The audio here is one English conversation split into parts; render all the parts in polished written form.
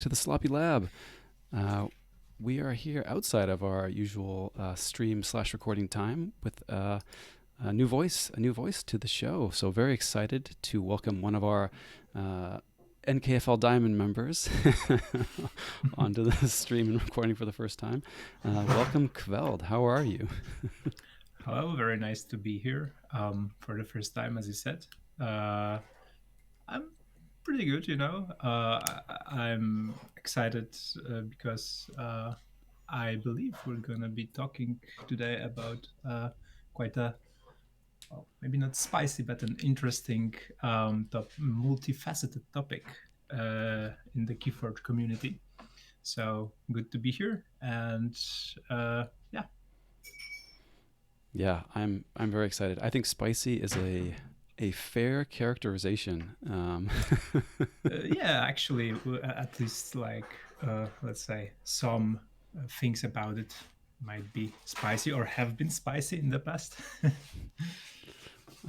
to the Sloppy Lab. Uh, we are here outside of our usual stream slash recording time with a new voice to the show. So very excited to welcome one of our uh, NKFL Diamond members onto the stream and recording for the first time. Welcome, Kveld. How are you? Hello, very nice to be here for the first time, as you said. Uh, I'm pretty good, you know. I'm excited because I believe we're going to be talking today about quite a, well, maybe not spicy, but an interesting, multifaceted topic in the Keyforge community. So good to be here. And yeah, Yeah, I'm very excited. I think spicy is a fair characterization. yeah, actually, at least like let's say some things about it might be spicy or have been spicy in the past.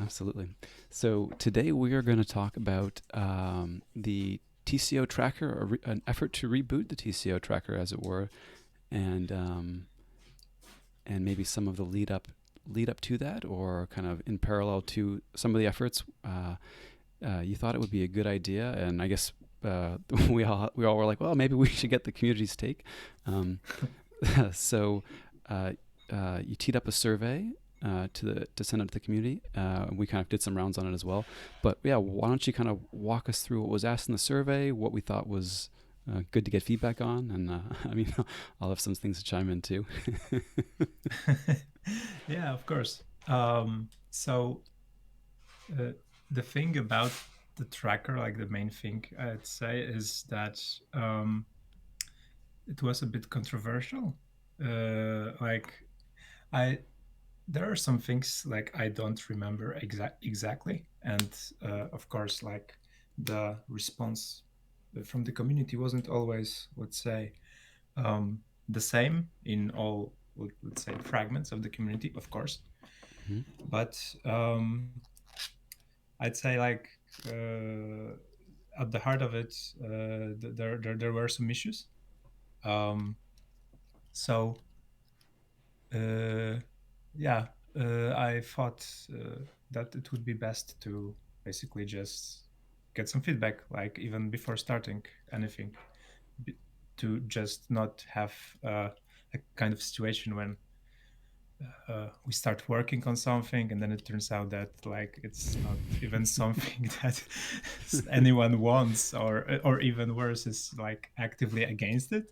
Absolutely. So today we are going to talk about the TCO tracker, an effort to reboot the TCO tracker, as it were, and and maybe some of the lead up to that, or kind of in parallel to some of the efforts. You thought it would be a good idea, and I guess we all were like, well, maybe we should get the community's take. Um, so uh, you teed up a survey to send out to the community. We kind of did some rounds on it as well. But yeah, why don't you kind of walk us through what was asked in the survey, what we thought was good to get feedback on, and I mean, I'll have some things to chime in too. Yeah, of course. So uh, the thing about the tracker, like the main thing I'd say, is that it was a bit controversial. Like I there are some things like I don't remember exactly, and of course, like the response from the community wasn't always, let's say, the same in all, let's say, fragments of the community, of course. Mhm. But I'd say like at the heart of it, there were some issues. Um, so uh, yeah, I thought that it would be best to basically just get some feedback, like even before starting anything, b- to just not have a kind of situation when we start working on something and then it turns out that like it's not even something that anyone wants, or even worse, is like actively against it.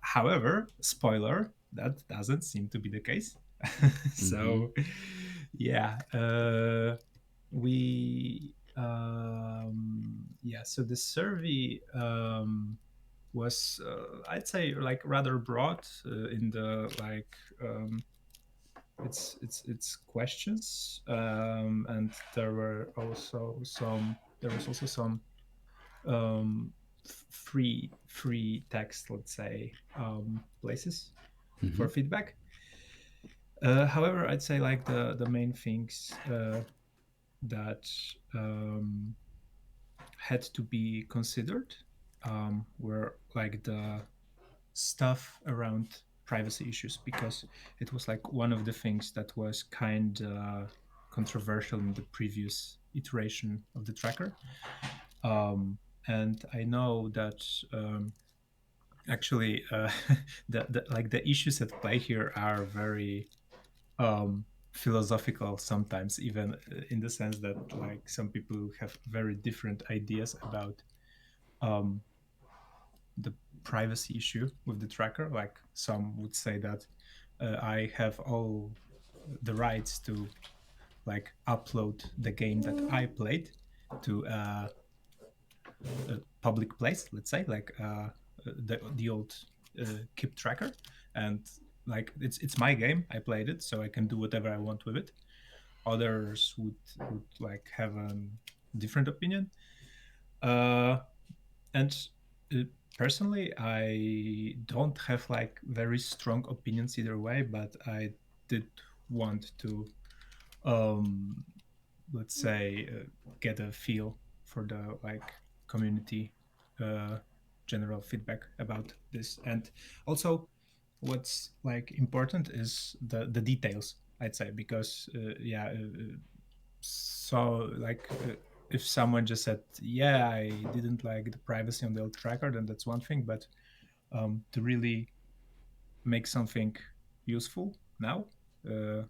However, spoiler, that doesn't seem to be the case. Mhm. So, yeah, yeah. So the survey was, I'd say, like rather broad in the like its questions, and there was also some free text, let's say, places for Mhm. feedback. However, I'd say like the main things that um, had to be considered were like the stuff around privacy issues, because it was like one of the things that was kind of controversial in the previous iteration of the tracker. Um, and I know that actually the like the issues at play here are very philosophical sometimes, even in the sense that like some people have very different ideas about um, the privacy issue with the tracker. Like some would say that I have all the rights to like upload the game that I played to a public place, let's say, like the old Keep tracker, and like it's my game. I played it, so I can do whatever I want with it. Others would like have a different opinion. Uh, and uh, personally, I don't have like very strong opinions either way, but I did want to, um, let's say, get a feel for the like community, uh, general feedback about this. And also, what's like important is the details, I'd say, because so like if someone just said, yeah, I didn't like the privacy on the old tracker, then that's one thing. But to really make something useful now, uh,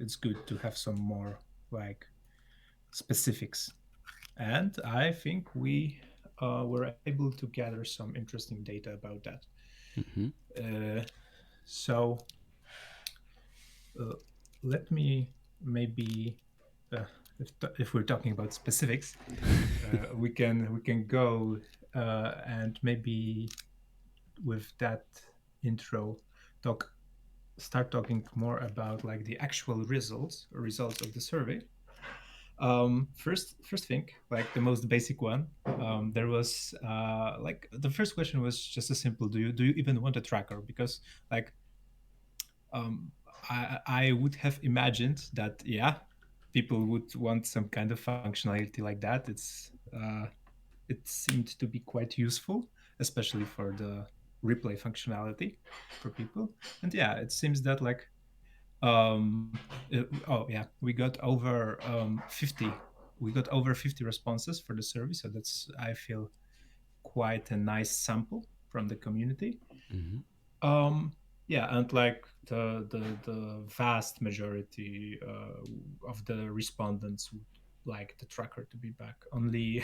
it's good to have some more like specifics. And I think we were able to gather some interesting data about that. Mm-hmm. Uh, so uh, let me maybe, uh, if we're talking about specifics, we can go and maybe with that intro talk start talking more about like the actual results of the survey. First thing, like the most basic one, there was like the first question was just a simple: do you even want a tracker? Because like um, I would have imagined that yeah, people would want some kind of functionality like that. It seemed to be quite useful, especially for the replay functionality for people. And yeah, it seems that like oh yeah, we got over 50 responses for the survey, so that's, I feel, quite a nice sample from the community. Mm-hmm. um yeah, and like the vast majority of the respondents would like the tracker to be back. Only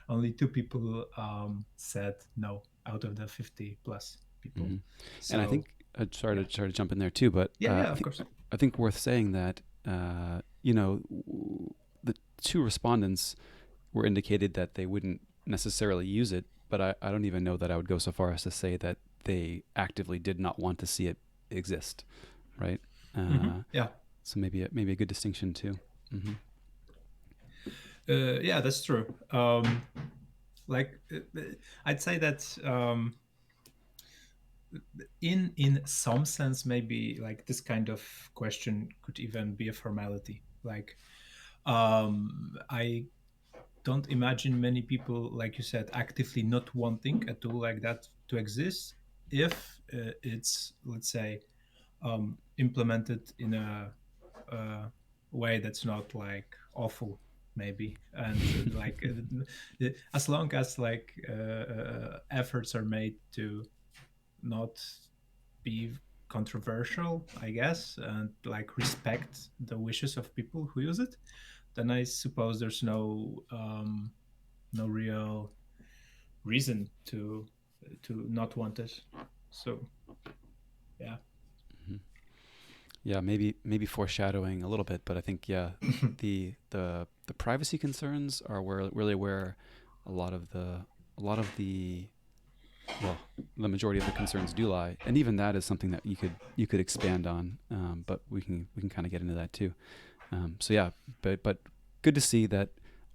only two people said no out of the 50 plus people. Mm-hmm. And I So think sorry yeah, to jump in there too, but yeah, of course. I think worth saying that the two respondents were indicated that they wouldn't necessarily use it, but I don't even know that I would go so far as to say that they actively did not want to see it exist, right? Yeah. So maybe a good distinction too. Mm-hmm. Yeah, that's true. Like I'd say that in some sense, maybe like this kind of question could even be a formality. Like I don't imagine many people, like you said, actively not wanting a tool like that to exist if it's, let's say, implemented in a way that's not like awful, maybe. And like as long as like efforts are made to not be controversial, I guess, and like respect the wishes of people who use it, then I suppose there's no real reason to not want it. So yeah. Mm-hmm. Yeah, maybe foreshadowing a little bit, but I think yeah, the privacy concerns are where a lot of the a lot of the well, the majority of the concerns do lie, and even that is something that you could expand on. But we can kind of get into that too. So yeah, but good to see that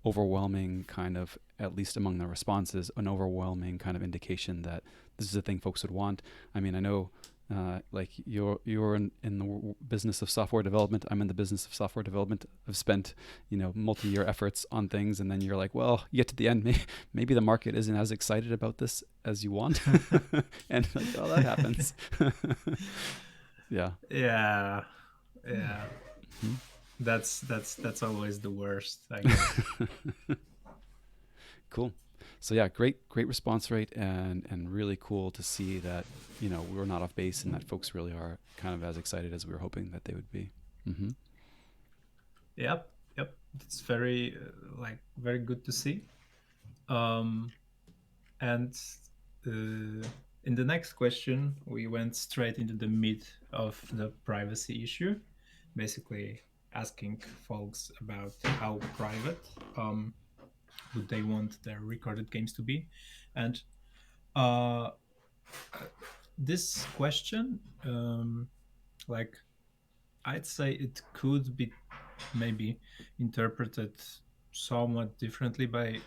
overwhelming kind of, at least among the responses, an overwhelming kind of indication that this is a thing folks would want. I mean, I know like you're in the business of software development. I'm in the business of software development. I've spent multi-year efforts on things, and then you're like, well, you get to the end, maybe the market isn't as excited about this as you want, and like, oh, that happens. Yeah. Yeah, yeah. Mhm. That's always the worst, I guess. Cool. So yeah, great response rate, and really cool to see that we were not off base and that folks really are kind of as excited as we were hoping that they would be. Mm-hmm. Yep, yep. It's very like very good to see. Um, and in the next question, we went straight into the meat of the privacy issue, basically asking folks about how private would they want their recorded games to be. And uh, this question, like I'd say it could be maybe interpreted somewhat differently by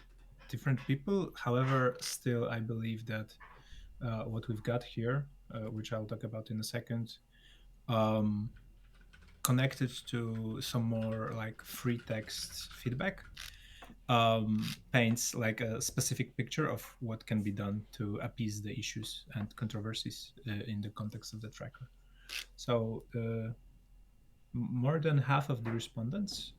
different people. However, still, I believe that what we've got here, which I'll talk about in a second, um, connected to some more like free text feedback. paints like a specific picture of what can be done to appease the issues and controversies in the context of the tracker. So more than half of the respondents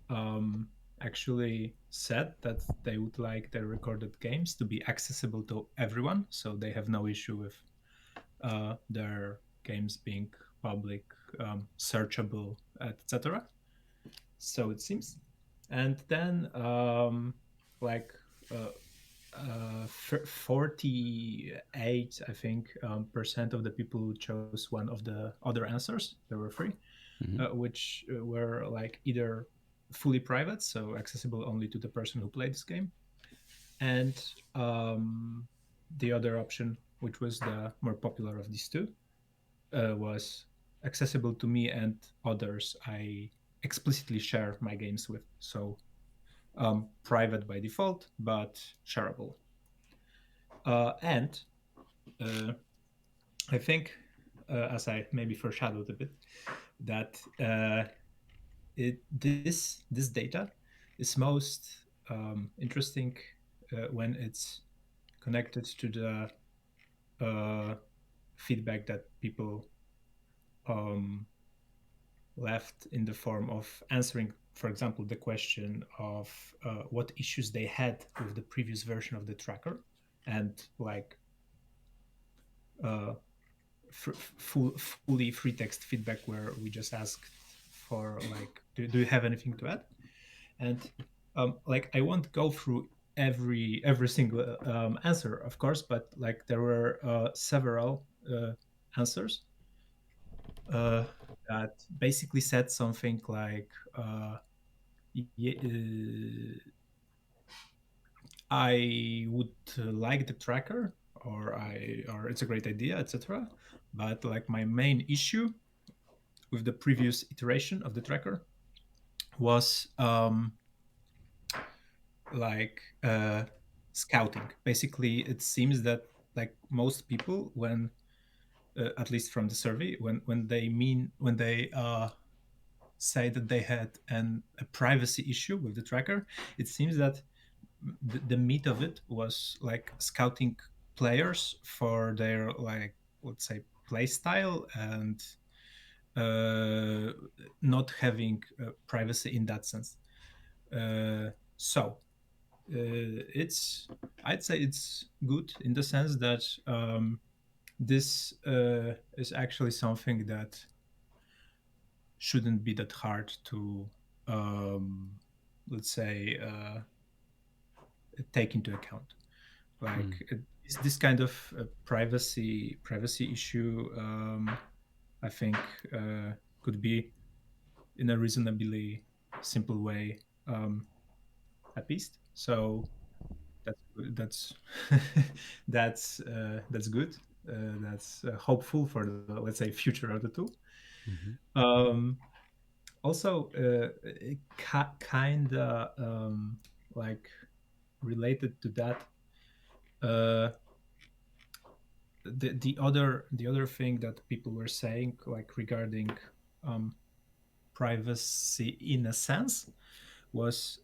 actually said that they would like their recorded games to be accessible to everyone, so they have no issue with their games being public, searchable, etc. So it seems. And then like uh, 48, I think, percent of the people who chose one of the other answers, there were three, Hmm. which were like either fully private, so accessible only to the person who played this game, and the other option, which was the more popular of these two, was accessible to me and others I explicitly share my games with. So private by default, but shareable. And uh, I think, as I maybe foreshadowed a bit, that this data is most interesting when it's connected to the feedback that people um, left in the form of answering, for example, the question of what issues they had with the previous version of the tracker, and like uh, fully free text feedback where we just asked for like, do you have anything to add? And like I won't go through every single answer, of course, but like there were several answers uh, that basically said something like I would like the tracker, or it's a great idea, etc. But like my main issue with the previous iteration of the tracker was like scouting. Basically, it seems that like most people, when at least from the survey, when they say that they had a privacy issue with the tracker, it seems that the meat of it was like scouting players for their, like, let's say, play style, and uh, not having privacy in that sense. So it's, I'd say it's good in the sense that this is actually something that shouldn't be that hard to um, let's say take into account. Like is this kind of privacy issue, I think could be in a reasonably simple way appeased. So that's that's good. That's hopeful for the, let's say, future of the tool. Hmm. Um, Also, kind of like related to that, uh, the other thing that people were saying, like regarding um, privacy in a sense, was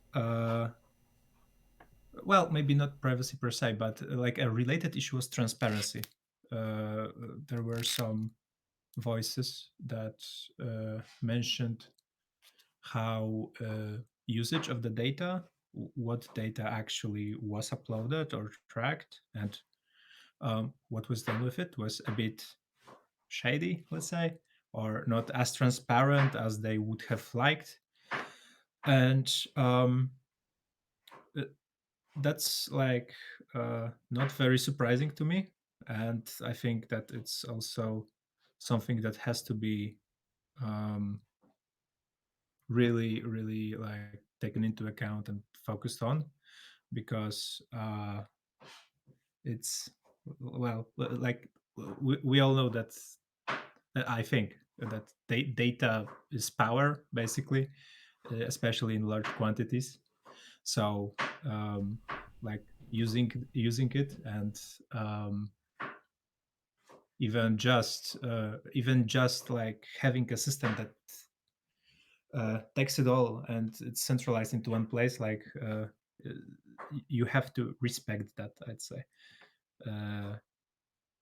well, maybe not privacy per se, but like a related issue was transparency. Uh, there were some voices that mentioned how usage of the data, what data actually was uploaded or tracked, and what was done with it was a bit shady, let's say, or not as transparent as they would have liked. And uh, that's like not very surprising to me. And I think that it's also something that has to be um, really like taken into account and focused on, because it's, well, like we all know that, I think that data is power, basically, especially in large quantities. So like using it, and um, even just like having a system that takes it all and it's centralized into one place, like uh, you have to respect that, I'd say. uh,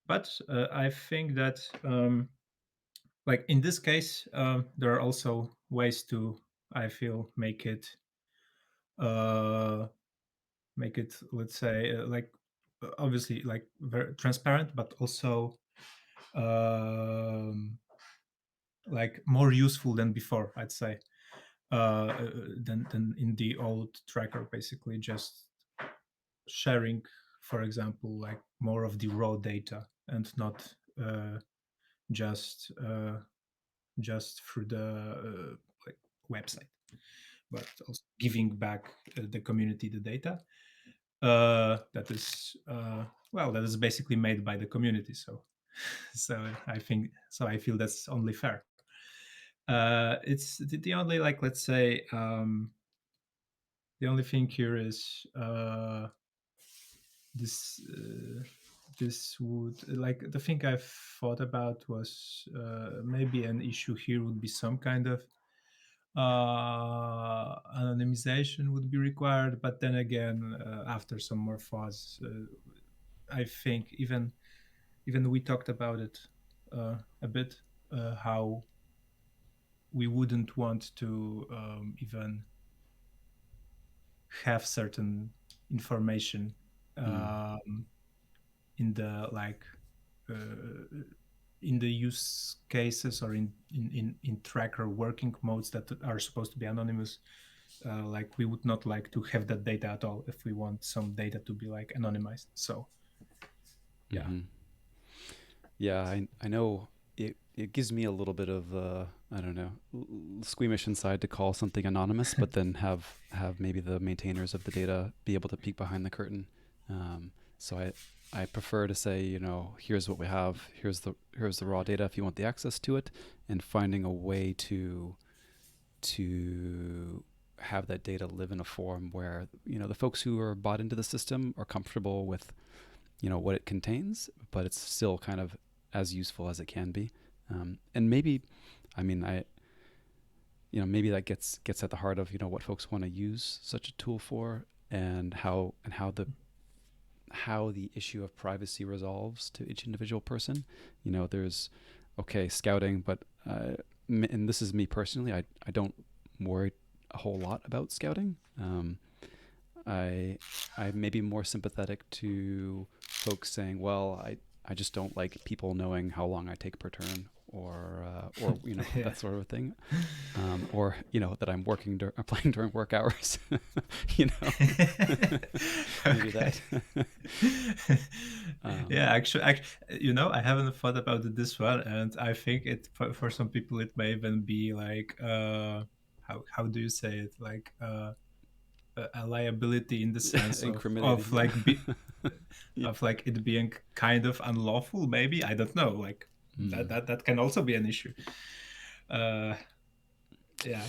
but I think that like in this case, there are also ways to, I feel, uh, make it, let's say, like obviously like very transparent, but also um, like more useful than before, I'd say, than in the old tracker. Basically, just sharing, for example, like more of the raw data and not just just through the like website, but also giving back the community the data that is well, that is basically made by the community. So so I think, so I feel that's only fair. It's the only, like, let's say, the only thing here is this this would, like, the thing I've thought about was maybe an issue here would be some kind of anonymization would be required. But then again, after some more thoughts, I think even we talked about it a bit, how we wouldn't want to even have certain information Mm. um, in the, like, uh, in the use cases, or in tracker working modes that are supposed to be anonymous. Like, we would not like to have that data at all if we want some data to be like anonymized. So yeah. Hmm. Yeah, I know it gives me a little bit of I don't know, squeamish inside to call something anonymous, but then have maybe the maintainers of the data be able to peek behind the curtain. So I prefer to say, you know, here's what we have, here's the raw data if you want the access to it, and finding a way to have that data live in a form where, you know, the folks who are bought into the system are comfortable with, you know, what it contains, but it's still kind of as useful as it can be. And maybe, I mean, you know, maybe that gets at the heart of, you know, what folks want to use such a tool for, and how the issue of privacy resolves to each individual person. You know, there's, okay, scouting, but and this is me personally, I don't worry a whole lot about scouting. I I may be more sympathetic to folks saying, well, I just don't like people knowing how long I take per turn, or you know, Yeah. that sort of thing, or you know, that I'm working or playing during work hours, you know, maybe Okay. that. um, Yeah, actually, I haven't thought about it this well, and I think it, for some people, it may even be like, how do you say it, like, a liability, in the sense incriminating, of yeah. like Yeah. of like it being kind of unlawful, maybe, I don't know, like Mm. that can also be an issue. uh yeah.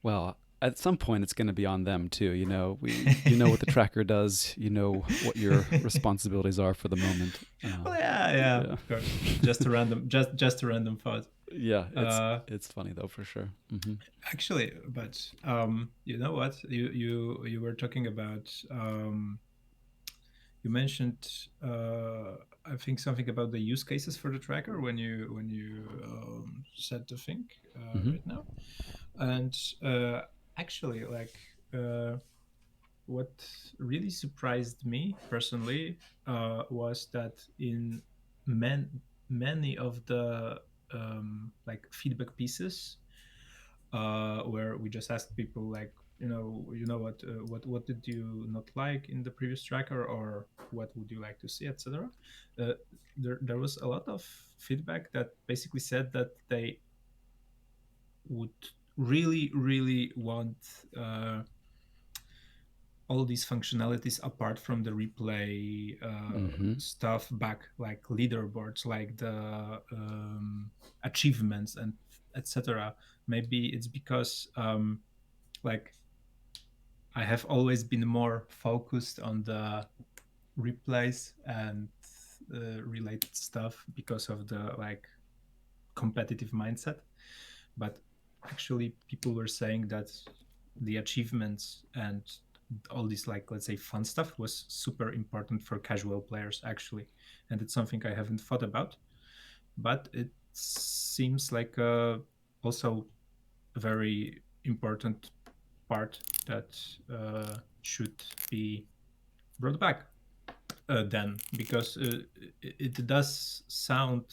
Well, at some point it's going to be on them too. You know, you know what the tracker does. You know what your responsibilities are for the moment. Well, yeah, yeah, Yeah, of course. Just a random thought. yeah. uh It's funny though, for sure. Hmm. Actually, but you know what, you were talking about, you mentioned, I think, something about the use cases for the tracker when you said the thing Hmm. right now. And actually, like, uh, what really surprised me personally was that in many of the like feedback pieces, where we just asked people, like, what did you not like in the previous tracker, or what would you like to see, etc. uh, there was a lot of feedback that basically said that they would really want all these functionalities apart from the replay Hmm. stuff back, like leaderboards, like the achievements, and etc. Maybe it's because like, I have always been more focused on the replays and related stuff because of the, like, competitive mindset. But actually, people were saying that the achievements and all this, like, let's say, fun stuff was super important for casual players actually, and it's something I haven't thought about, but it seems like also a very important part that should be brought back then, because it does sound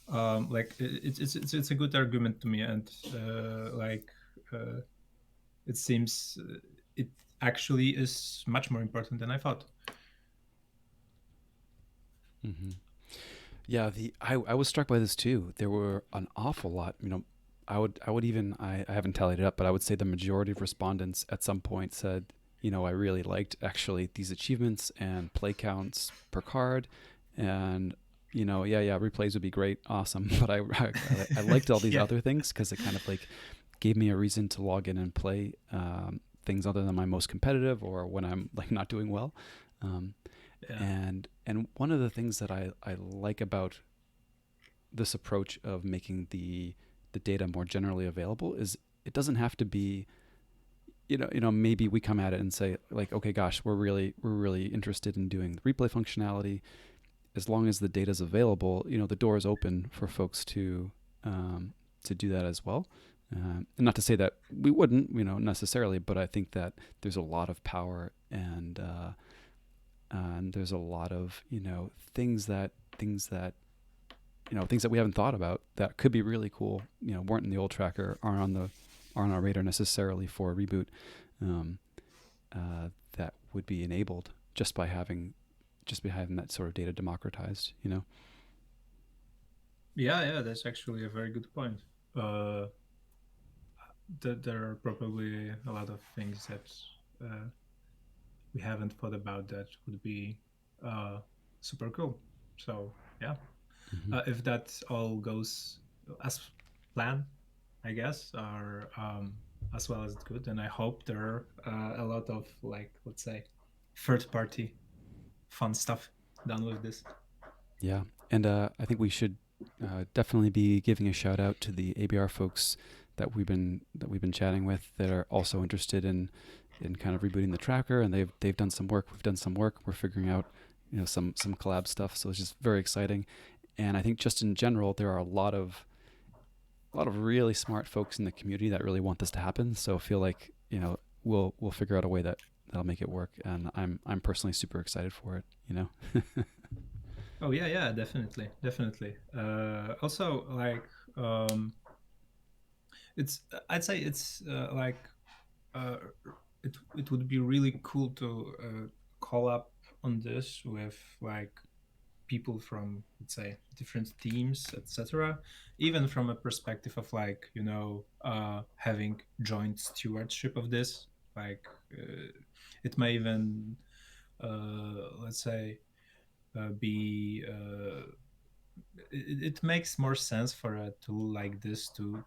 like it's a good argument to me, and like uh, it seems it actually is much more important than I thought. Hmm. Yeah, I was struck by this too. There were an awful lot. I would even I haven't tallied it up, but I would say the majority of respondents at some point said, I really liked actually these achievements and play counts per card, and yeah, replays would be great, awesome. But I liked all these Yeah, other things because it kind of like gave me a reason to log in and play things other than my most competitive or when I'm like not doing well. Um, yeah, and one of the things that I like about this approach of making the data more generally available is it doesn't have to be maybe we come at it and say like, okay, gosh, we're really interested in doing the replay functionality. As long as the data is available, the door is open for folks to do that as well. And not to say that we wouldn't, necessarily, but I think that there's a lot of power and there's a lot of things that we haven't thought about that could be really cool. Weren't in the old tracker, aren't on our radar necessarily for a reboot. Um, that would be enabled just by having that sort of data democratized. yeah. That's actually a very good point. uh there are probably a lot of things that uh, we haven't thought about that would be uh super cool. So yeah, Mm-hmm. if that all goes as planned, I guess, or as well as it could, and I hope there are a lot of, like, let's say, third party fun stuff done with this. Yeah, and I think we should definitely be giving a shout out to the ABR folks that we've been chatting with that are also interested in kind of rebooting the tracker, and they've done some work. We've done some work. We're figuring out some collab stuff. So it's just very exciting, and I think just in general there are a lot of really smart folks in the community that really want this to happen. So I feel like we'll figure out a way that'll make it work, and I'm personally super excited for it. Oh yeah, yeah, definitely, definitely. Also, like, it's I'd say it's like uh, it would be really cool to call up on this with, like, people from, let's say, different teams, etc., even from a perspective of, like, having joint stewardship of this, like, it may even let's say be it makes more sense for a tool like this to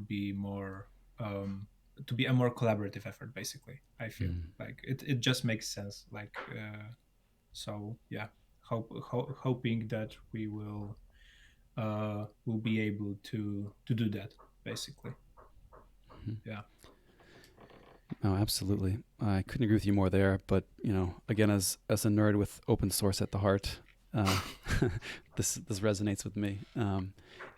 be more um to be a more collaborative effort, basically. I feel Mm. like it just makes sense, like, so yeah, hoping that we'll be able to do that, basically. Mhm. Yeah, No, absolutely. I couldn't agree with you more there. But again, as a nerd with open source at the heart, uh, this resonates with me.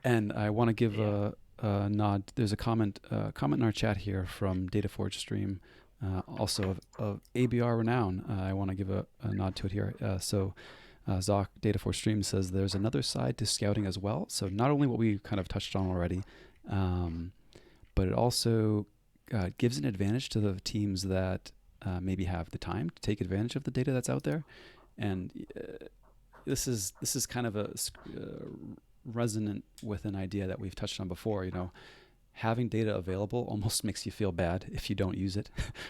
And I want to give yeah, a nod. There's a comment in our chat here from DataForge Stream, also of ABR renown. I want to give a nod to it here. Zoc DataForce Stream says there's another side to scouting as well. So not only what we kind of touched on already, um, but it also gives an advantage to the teams that maybe have the time to take advantage of the data that's out there. And this is kind of a resonant with an idea that we've touched on before. Having data available almost makes you feel bad if you don't use it,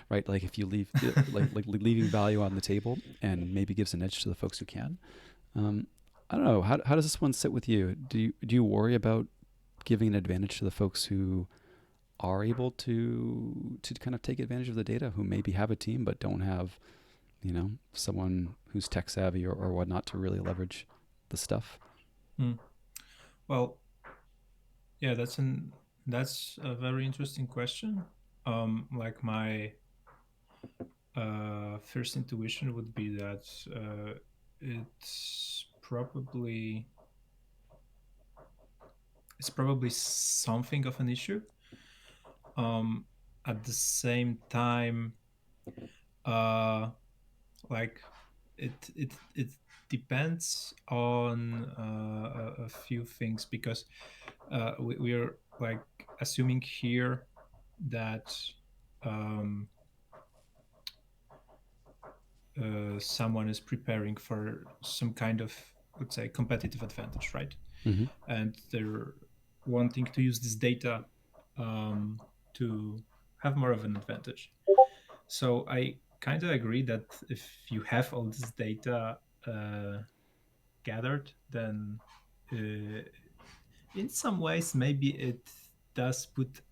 right? Like if you leave, like leaving value on the table, and maybe gives an edge to the folks who can. Um, I don't know. How does this one sit with you? Do you worry about giving an advantage to the folks who are able to kind of take advantage of the data, who maybe have a team but don't have someone who's tech savvy or whatnot to really leverage the stuff? Hmm. Well, yeah, that's a very interesting question. Like, first intuition would be that it's probably it's probably something of an issue. Um, at the same time, uh, like it depends on a few things, because we're like assuming here that um, someone is preparing for some kind of, let's say, competitive advantage, right? Mm-hmm. And they're wanting to use this data um, to have more of an advantage. So I kind of agree that if you have all this data gathered, then in some ways maybe it does put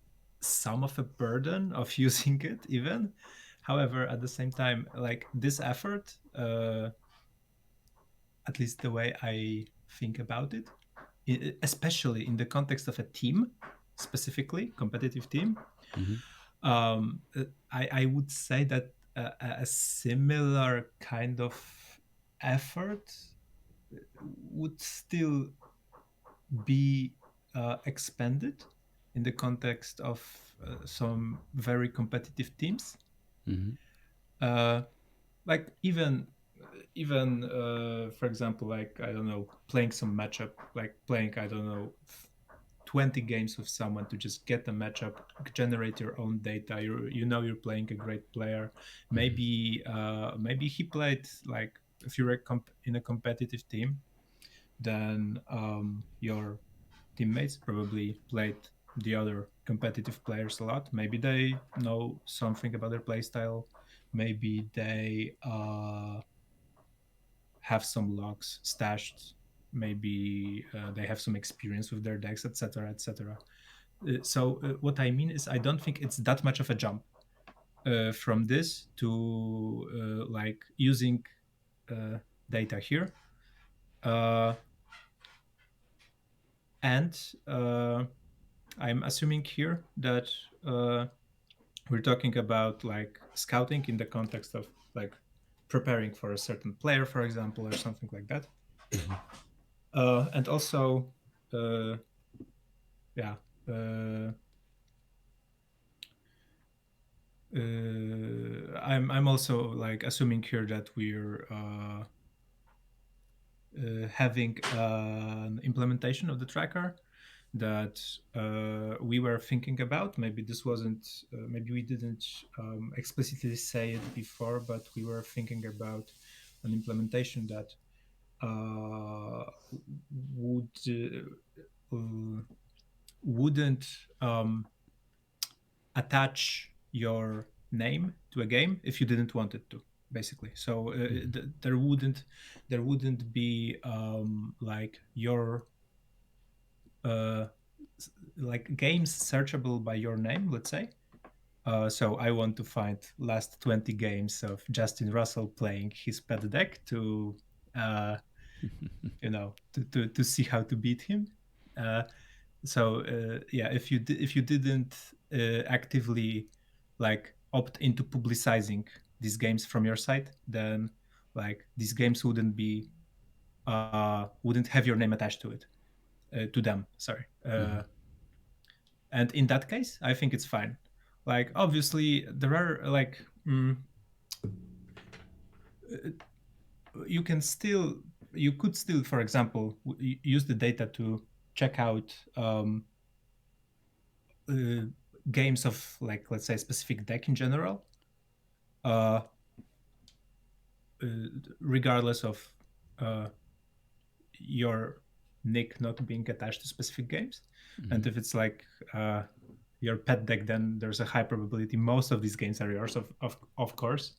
some of a burden of using it even. However, at the same time, like this effort, at least the way I think about it, especially in the context of a team, specifically competitive team, Mm-hmm. I would say that a similar kind of effort would still be expanded in the context of some very competitive teams. Mm-hmm. Uh, like even for example, like I don't know, playing some matchup, like playing I don't know 20 games with someone to just get a matchup, generate your own data. You know you're playing a great player. Mm-hmm. Maybe he played like if you're in a competitive team, then your teammates probably played the other competitive players a lot. Maybe they know something about their playstyle. Maybe they have some logs stashed. Maybe they have some experience with their decks, etc., etc. So what I mean is, I don't think it's that much of a jump from this to like using uh, data here, uh, and I'm assuming here that uh, we're talking about like scouting in the context of like preparing for a certain player, for example, or something like that. Mm-hmm. And also, uh, yeah, uh, I'm also like assuming here that we're having an implementation of the tracker that we were thinking about. Maybe this wasn't, maybe we didn't explicitly say it before, but we were thinking about an implementation that would wouldn't attach your name to a game if you didn't want it to, basically. So Mm-hmm. there wouldn't be like your uh, like games searchable by your name, let's say. So I want to find last 20 games of Justin Russell playing his pet deck to uh, to see how to beat him. Uh, so yeah, if you didn't actively like opt into publicizing these games from your site, then like these games wouldn't have your name attached to it, to them, sorry. Mm-hmm. And in that case, I think it's fine. Like obviously there are like you can still you could still, for example, use the data to check out uh, games of like, let's say, a specific deck in general, uh, uh, regardless of uh, your nick not being attached to specific games. And Mm-hmm. if it's like your pet deck, then there's a high probability most of these games are yours, of course.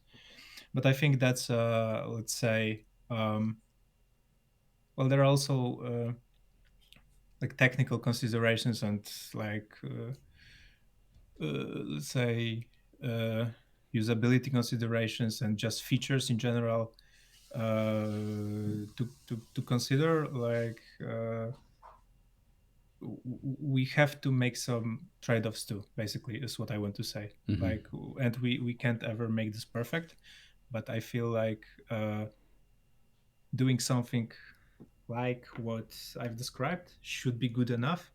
But I think that's let's say, well, there are also like technical considerations and like let's say uh, usability considerations and just features in general to consider, like we have to make some trade-offs too, basically, is what I want to say. Hmm. Like, and we can't ever make this perfect, but I feel like doing something like what I've described should be good enough.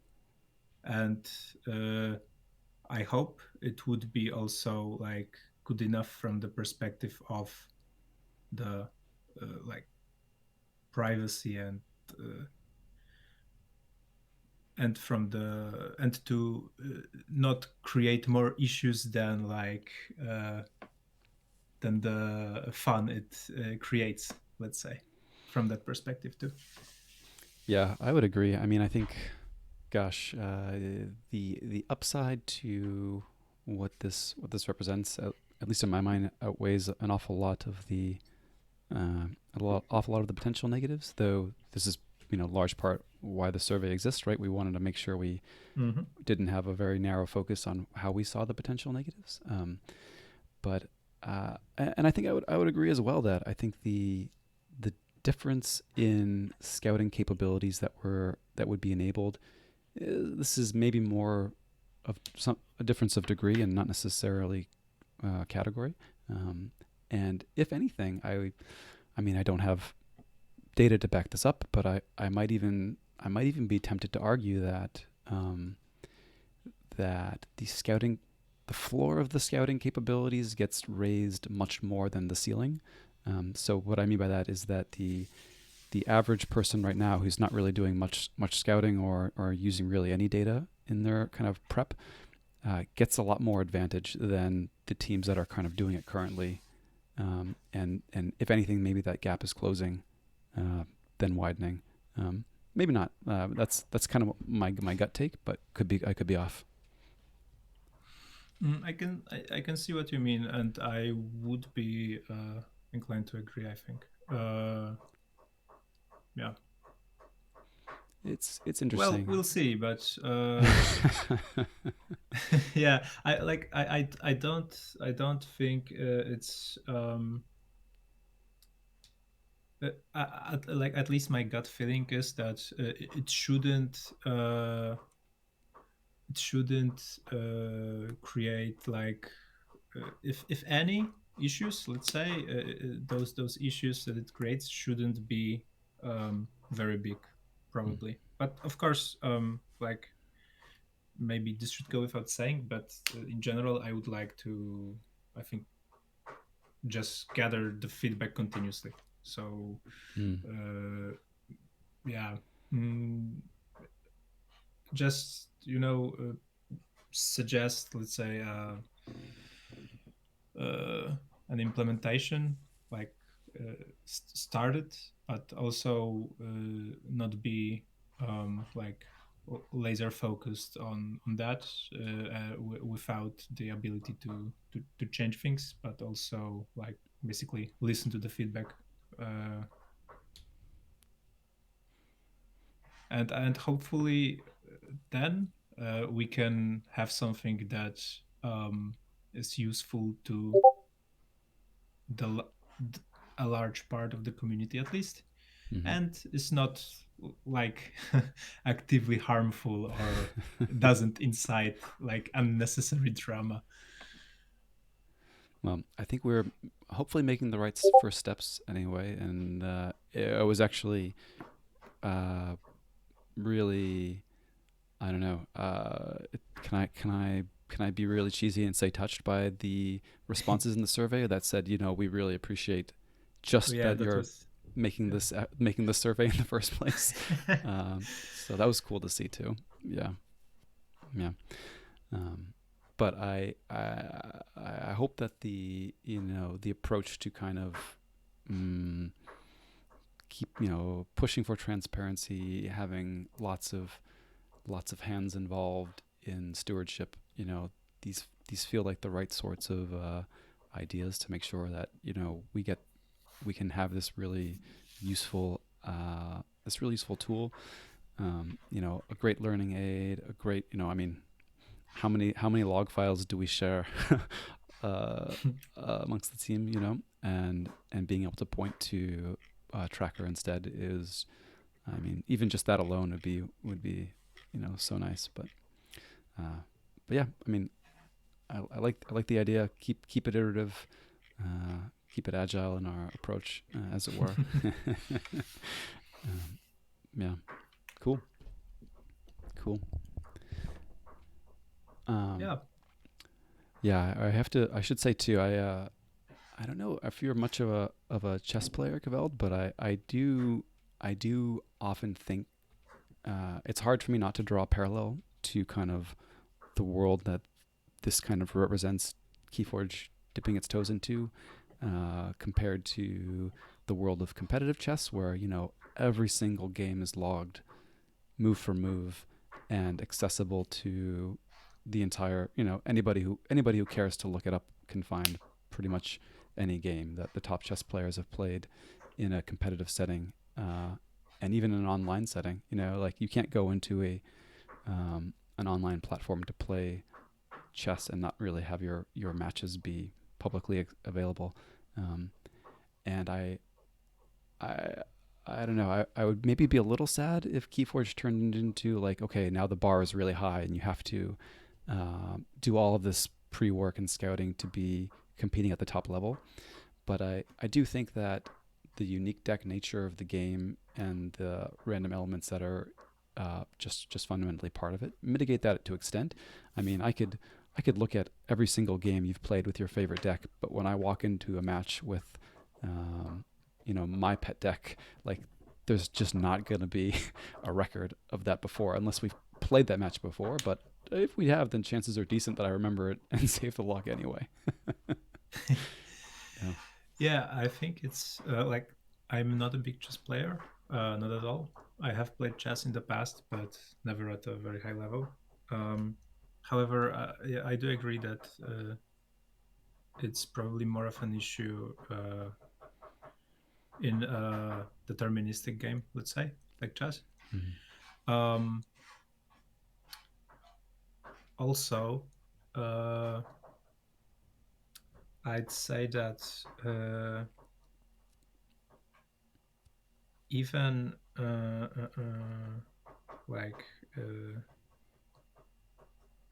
And uh, I hope it would be also like good enough from the perspective of the like privacy uh, and from the and to not create more issues uh, than the fun it creates, let's say, from that perspective too. Yeah, I would agree. I mean, I think, gosh, the upside to what this represents, at least in my mind, outweighs an awful lot of the awful lot of the potential negatives. Though this is, large part why the survey exists, right? We wanted to make sure we Mm-hmm. didn't have a very narrow focus on how we saw the potential negatives. But and I think I would agree as well that I think the difference in scouting capabilities that would be enabled, this is maybe more of a difference of degree and not necessarily category. Um, and if anything, I mean, I don't have data to back this up, but I might even be tempted to argue that that the floor of the scouting capabilities gets raised much more than the ceiling. So what I mean by that is that the average person right now who's not really doing much scouting or using really any data in their kind of prep gets a lot more advantage than the teams that are kind of doing it currently. And if anything, maybe that gap is closing, uh, then widening. Maybe not. That's kind of my gut take, but I could be off. I can see what you mean, and I would be inclined to agree. I think. Yeah. It's Well, interesting. we'll see, but yeah, I don't think it's like at least my gut feeling is that it shouldn't create like if any issues, let's say those issues that it creates shouldn't be very big, Mm, probably. But of course, like maybe this should go without saying, but in general, I would like to, I think, just gather the feedback continuously. So mm, uh, yeah, mm, just suggest, let's say, an implementation like started, but also not be like laser focused on that without the ability to change things, but also like basically listen to the feedback uh, and hopefully then we can have something that is useful to the a large part of the community at least, hmm. and is not like actively harmful or doesn't incite like unnecessary drama. Well, I think we're hopefully making the right first steps anyway, and it was actually uh, really, I don't know. Can I be really cheesy and say touched by the responses in the survey that said, we really appreciate Oh just yeah, that that you're was making this survey in the first place. So that was cool to see too. Yeah, yeah. Um, but I hope that the approach to kind of mm, keep pushing for transparency, having lots of hands involved in stewardship. These feel like the right sorts of ideas to make sure that we can have this really useful tool. A great learning aid, a great I mean, how many log files do we share uh, amongst the team? And being able to point to Tracker instead is, I mean, even just that alone would be so nice. Uh, but yeah, I mean, I like the idea. Keep it iterative, keep it agile in our approach, as it were. um, yeah, cool, cool. Um, Yeah. yeah, I have to. I should say too. I don't know if you're much of a chess player, Caveld, but I do often think it's hard for me not to draw a parallel to kind of the world that this kind of represents Keyforge dipping its toes into, compared to the world of competitive chess, where every single game is logged, move for move, and accessible to the entire. Anybody who cares to look it up can find pretty much any game that the top chess players have played in a competitive setting, and even in an online setting. Like you can't go into an online platform to play chess and not really have your matches be publicly available. Um, and I I don't know. I would maybe be a little sad if Keyforge turned into like, okay, now the bar is really high and you have to do all of this pre-work and scouting to be competing at the top level. But I do think that the unique deck nature of the game and the random elements that are just fundamentally part of it mitigate that to extent. I mean, I could look at every single game you've played with your favorite deck, but when I walk into a match with, um, my pet deck, like there's just not going to be a record of that before unless we've played that match before. But if we have, then chances are decent that I remember it and save the log anyway. Yeah. Yeah, I think it's like I'm not a big chess player, not at all. I have played chess in the past, but never at a very high level. Um, However, yeah, I do agree that it's probably more of an issue in a deterministic game, let's say, like chess. Mhm. Um, Also, uh, I'd say that even like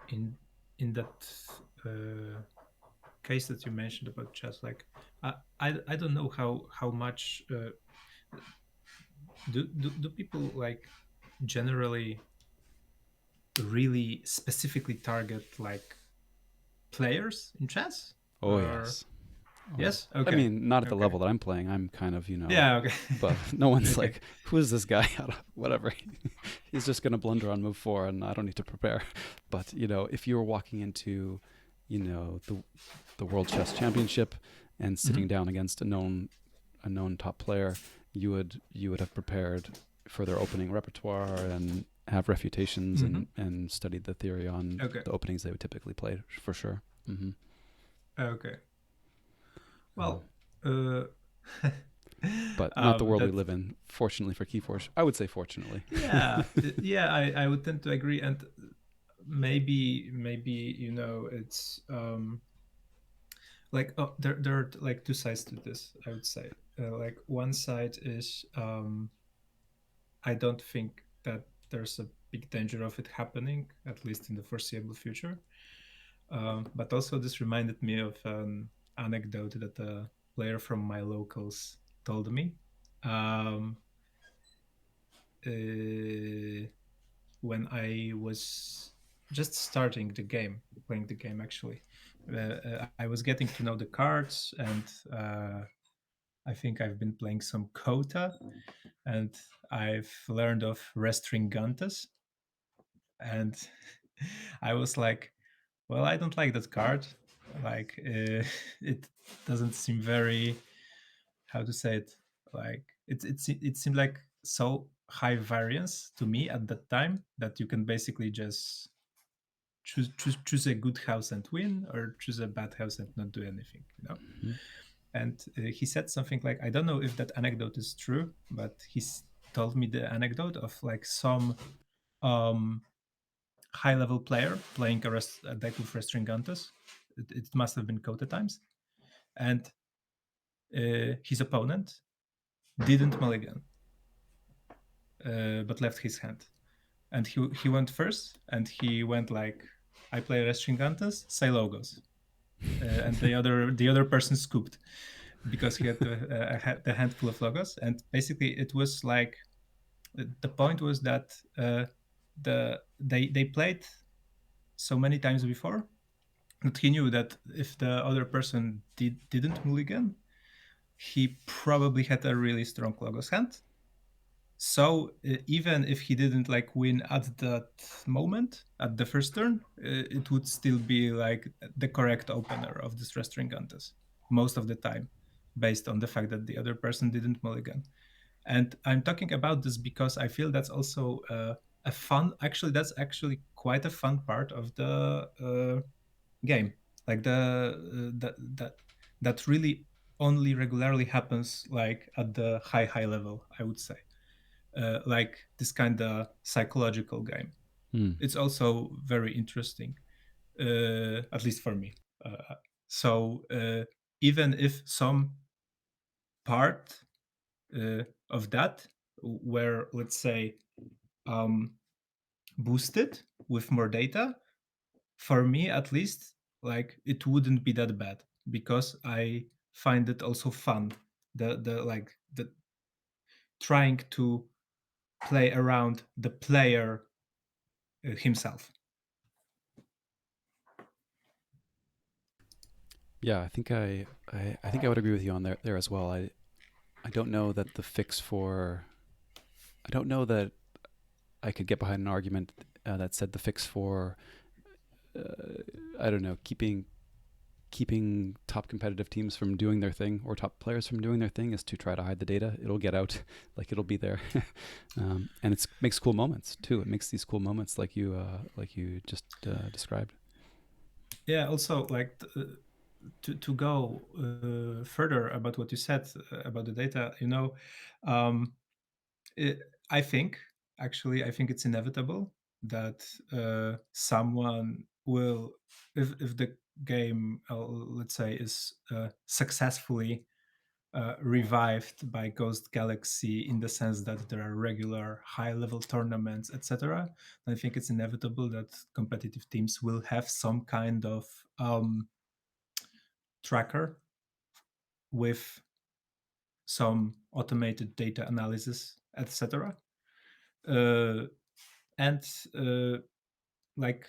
in in that uh, case that you mentioned about chess, like I don't know how much do people like generally really specifically target like players in chess Oh or yes. Oh yeah. yes, I okay, mean, not at the okay, level that I'm playing. I'm kind of, yeah, okay. but no one's Okay. like, who is this guy? Whatever. He's just going to blunder on move four and I don't need to prepare. But, if you were walking into, the World Chess Championship and Hmm. sitting down against a known top player, you would have prepared for their opening repertoire and have refutations Hmm. and studied the theory on Okay. the openings they would typically play for sure. Hmm. Okay. Um, Well, uh, but not the world we that live in. Fortunately for Keyforge, I would say fortunately. yeah, yeah, I would tend to agree, and maybe it's like there are like two sides to this. I would say like one side is I don't think that there's a big danger of it happening, at least in the foreseeable future. But also, this reminded me of an anecdote that a player from my locals told me. Um, uh, when I was just starting the game, playing the game actually. I was getting to know the cards, and I think I've been playing some Kota, and I've learned of Restringantes, and I was like, well, I don't like that card. Like, it doesn't seem very, how to say it, like it seemed like so high variance to me at that time that you can basically just choose a good house and win, or choose a bad house and not do anything. Mhm. And he said something like, I don't know if that anecdote is true, but told me the anecdote of like some um high level player playing a deck with Restringantes. It must have been Kota times, and his opponent didn't mulligan, but left his hand. and he went first, and he went like, I play Restringantes, say logos, and the other person scooped because he had the handful of logos, and basically it was like the point was that they played so many times before that he knew that if the other person didn't mulligan, he probably had a really strong logos hand. So even if he didn't like win at that moment, at the first turn, it would still be like the correct opener of the stress Stringantes most of the time, based on the fact that the other person didn't mulligan. And I'm talking about this because I feel that's also a fun. Actually, that's actually quite a fun part of the game. Like that really only regularly happens like at the high level, I would say. Like this kind of psychological game. Hmm. It's also very interesting, at least for me. So even if some part of that were, let's say, um, boosted with more data, for me at least, like it wouldn't be that bad because I find it also fun. The trying to play around the player himself. Yeah, I think I would agree with you on there as well. I don't know that the fix for I don't know that I could get behind an argument that said the fix for I don't know keeping top competitive teams from doing their thing or top players from doing their thing is to try to hide the data. It'll get out, like it'll be there, and it makes cool moments too. It makes these cool moments like you just described. Yeah, also like to go further about what you said about the data, um, it, I think I think it's inevitable that someone will, if the game, let's say, is successfully revived by Ghost Galaxy in the sense that there are regular high level tournaments, etc. I think it's inevitable that competitive teams will have some kind of tracker with some automated data analysis, etc. Uh, and like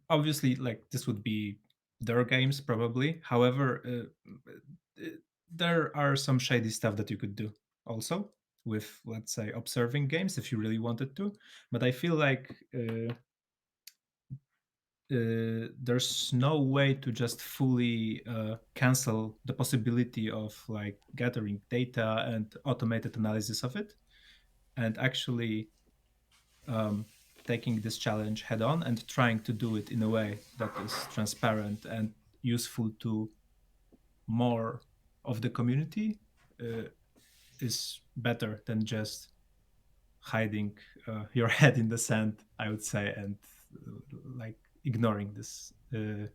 obviously, like this would be their games probably. However, uh, there are some shady stuff that you could do also with, let's say, observing games if you really wanted to. But I feel like there's no way to just fully cancel the possibility of like gathering data and automated analysis of it, and actually um, taking this challenge head on and trying to do it in a way that is transparent and useful to more of the community uh, is better than just hiding your head in the sand, I would say, and like ignoring this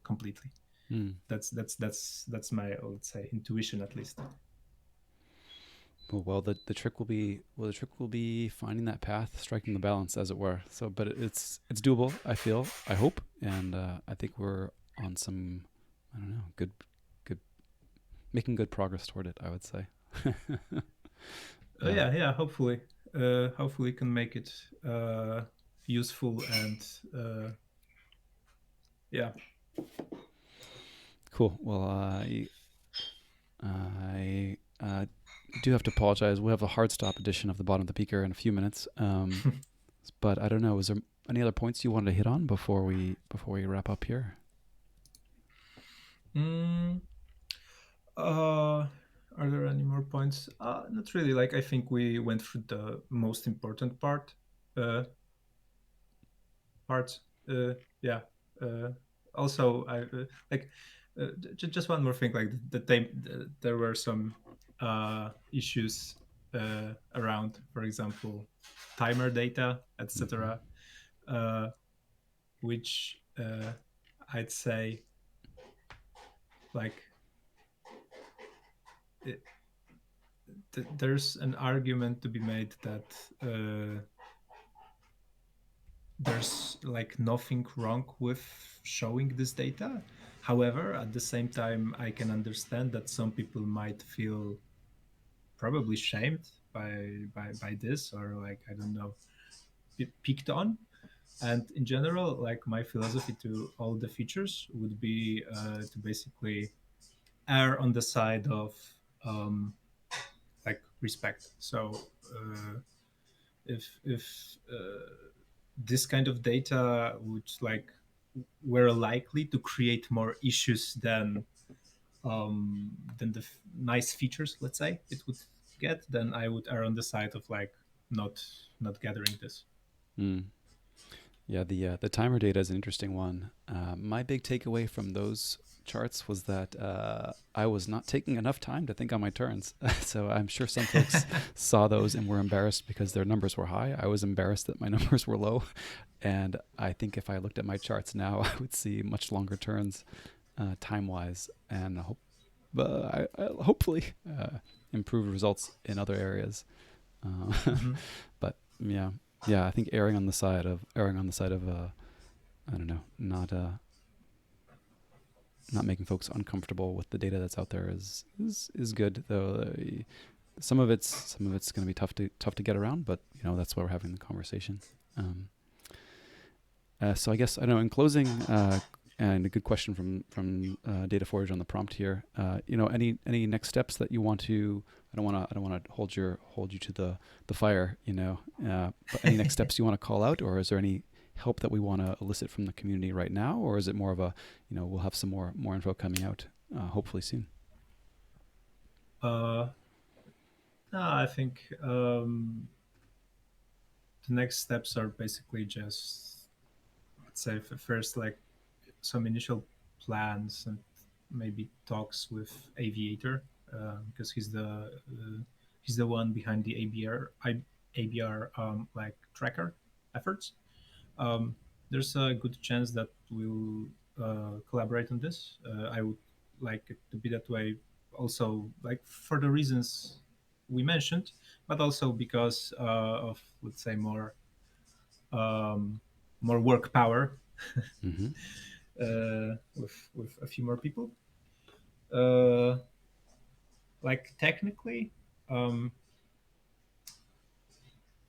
completely. Mm. That's my, I would say, intuition at least. Well, the trick will be the trick will be finding that path, striking the balance, as it were. So, but it's doable. I feel, I hope, and I think we're on some, I don't know, good, making good progress toward it. I would say. Yeah. Yeah, hopefully, hopefully can make it useful and yeah. Cool. Well, I do have to apologize. We'll have a hard stop edition of the bottom of the Beaker in a few minutes. But I don't know. Is there any other points you wanted to hit on before we wrap up here? mm, uh, are there any more points? Not really. Like I think we went through the most important uh, parts. Yeah. Uh, Also, I like just one more thing. Like there were some issues around, for example, timer data, Mm-hmm. etc., which I'd say like it, there's an argument to be made that. there's like nothing wrong with showing this data. However, at the same time, I can understand that some people might feel probably shamed by this, or like, I don't know, picked on. And in general, like, my philosophy to all the features would be to basically err on the side of um, like respect. So if this kind of data would like were likely to create more issues than the nice features, let's say, it would get, then I would err on the side of like not not gathering this. Mm. Yeah, the timer data is an interesting one. My big takeaway from those charts was that I was not taking enough time to think on my turns. So I'm sure some folks saw those and were embarrassed because their numbers were high. I was embarrassed that my numbers were low, and I think if I looked at my charts now, I would see much longer turns time wise, and hopefully improved results in other areas. Hmm. But yeah, yeah, I think erring on the side of I don't know, not making folks uncomfortable with the data that's out there is good. Though some of it's going to be tough to get around, but that's why we're having the conversation. Um, so I guess I know in closing, and a good question from Data Forge on the prompt here. Any next steps that you want to? I don't want to hold you to the fire. But any next steps you want to call out, or is there any help that we want to elicit from the community right now, or is it more of a we'll have some more info coming out hopefully soon. uh no, I think the next steps are basically just, let's say, first, like, some initial plans and maybe talks with Aviator, because he's the one behind the ABR like tracker efforts. Um, there's a good chance that we'll collaborate on this. I would like it to be that way, also, like, for the reasons we mentioned, but also because of, let's say, um, more work power Mm-hmm. with a few more people. Uh, like, technically, um,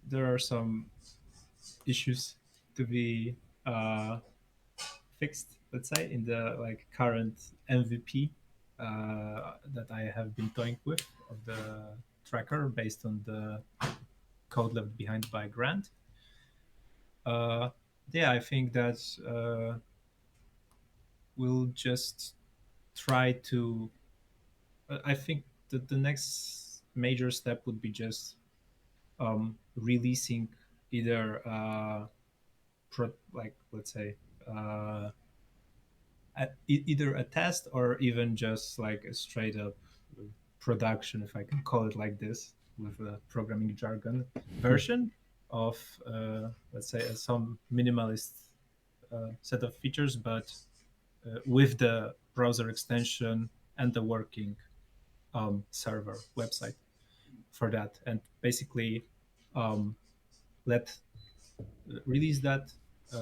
there are some issues to be uh, fixed, let's say, in the like current MVP that I have been toying with of the tracker based on the code left behind by Grant. Uh, yeah, I think that we'll just try to. I think that the next major step would be just releasing either like, let's say, uh, either a test or even just like a straight up production, if I can call it like this, with a programming jargon version of, let's say, some minimalist set of features, but with the browser extension and the working server website for that, and basically um, let release that,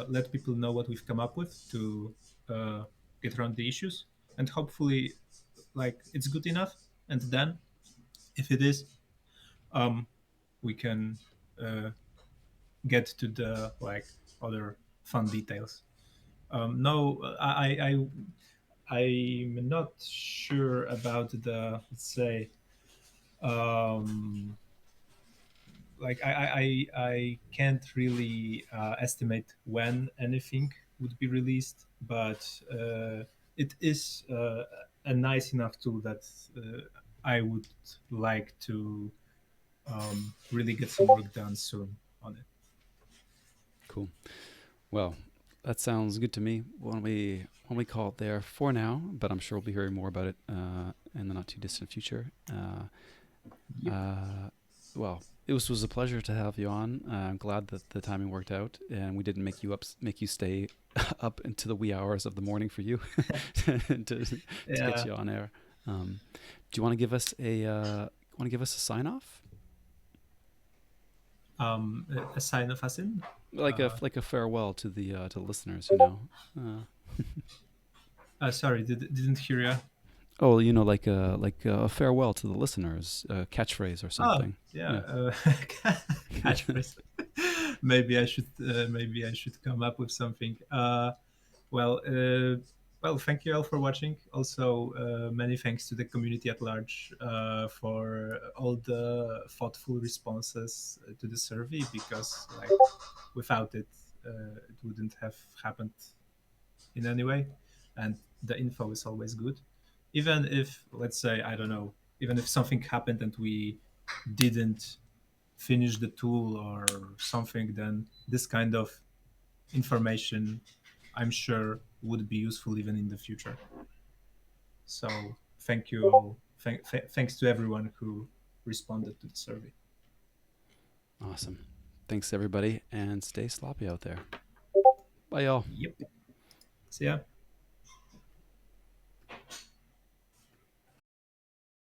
let people know what we've come up with to uh, get around the issues, and hopefully, like, it's good enough. And then, if it is, um, we can uh, get to the like other fun details. No, I'm not sure about the, let's say, um, like, I can't really estimate when anything would be released, but it is a nice enough tool that I would like to really get some work done soon on it. Cool. Well, that sounds good to me. Why don't we call it there for now? But I'm sure we'll be hearing more about it in the not too distant future. Yep. Well, it was a pleasure to have you on. I'm glad that the timing worked out, and we didn't make you stay up into the wee hours of the morning for you to get Yeah. you on air. Do you want to give us a sign off? A sign of a sin. Like a farewell to the listeners, you know. Sorry, didn't hear you. Oh, you know, like a farewell to the listeners, a catchphrase or Oh, something. yeah, Yeah. catchphrase. Maybe I should come up with something. Well, well, thank you all for watching. Also, many thanks to the community at large for all the thoughtful responses to the survey. Because, like, without it, it wouldn't have happened in any way. And the info is always good, even if, let's say, I don't know, even if something happened and we didn't finish the tool or something, then this kind of information, I'm sure, would be useful even in the future. So thank you all. Thanks to everyone who responded to the survey. Awesome. Thanks everybody, and stay sloppy out there. Bye, y'all. Yep. See ya.